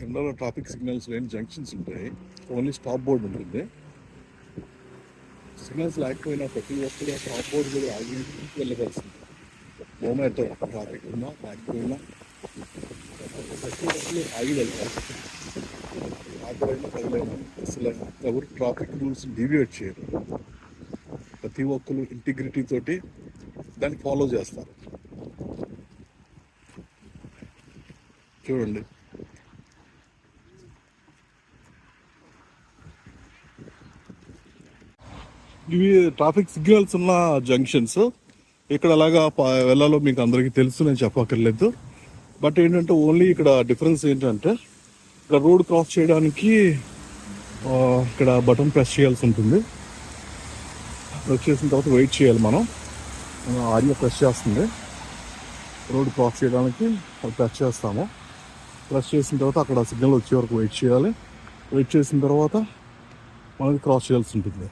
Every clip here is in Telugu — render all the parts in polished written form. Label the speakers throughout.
Speaker 1: కెనడాలో ట్రాఫిక్ సిగ్నల్స్ లేని జంక్షన్స్ ఉంటాయి. ఓన్లీ స్టాప్ బోర్డు ఉంటుంది. సిగ్నల్స్ లేకపోయినా ప్రతి ఒక్కరు స్టాప్ బోర్డు కూడా ఆగి వెళ్ళవలసింది. మోమెంట్ ట్రాఫిక్ ఉన్నా లేకపోయినా ప్రతి ఒక్కరు ఆగి వెళ్తారు. ఆటోైనా పగలైనా అసలు ఎవరు ట్రాఫిక్ రూల్స్ డీవియేట్ చేయరు. ప్రతి ఒక్కరు ఇంటిగ్రిటీ తోటి దాన్ని ఫాలో చేస్తారు. చూడండి, ఇవి ట్రాఫిక్ సిగ్నల్స్ ఉన్న జంక్షన్స్. ఇక్కడ అలాగా వెళ్ళాలో మీకు అందరికీ తెలుసు, నేను చెప్పక్కర్లేదు. బట్ ఏంటంటే ఓన్లీ ఇక్కడ డిఫరెన్స్ ఏంటంటే ఇక్కడ రోడ్ క్రాస్ చేయడానికి ఇక్కడ బటన్ ప్రెస్ చేయాల్సి ఉంటుంది. ప్రెస్ చేసిన తర్వాత వెయిట్ చేయాలి. మనం ఆడియో ప్రెస్ చేస్తుంది. రోడ్ క్రాస్ చేయడానికి ప్రెస్ చేస్తాము. ప్రెస్ చేసిన తర్వాత అక్కడ సిగ్నల్ వచ్చే వరకు వెయిట్ చేయాలి. వెయిట్ చేసిన తర్వాత మనకి క్రాస్ చేయాల్సి ఉంటుంది.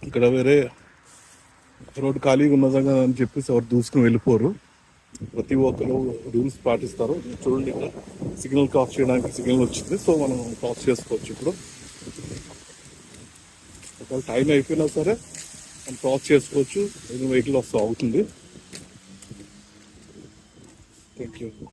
Speaker 1: ఇక్కడ వేరే రోడ్డు ఖాళీగా ఉన్నదా అని చెప్పేసి ఎవరు దూసుకుని వెళ్ళిపోరు. ప్రతి ఒక్కరు రూల్స్ పాటిస్తారు. చూడండి, ఇక్కడ సిగ్నల్ క్రాస్ చేయడానికి సిగ్నల్ వచ్చింది. సో మనం క్రాస్ చేసుకోవచ్చు. ఇప్పుడు ఒకవేళ టైం అయిపోయినా సరే మనం క్రాస్ చేసుకోవచ్చు. వెహికల్ వస్తూ అవుతుంది. Thank you.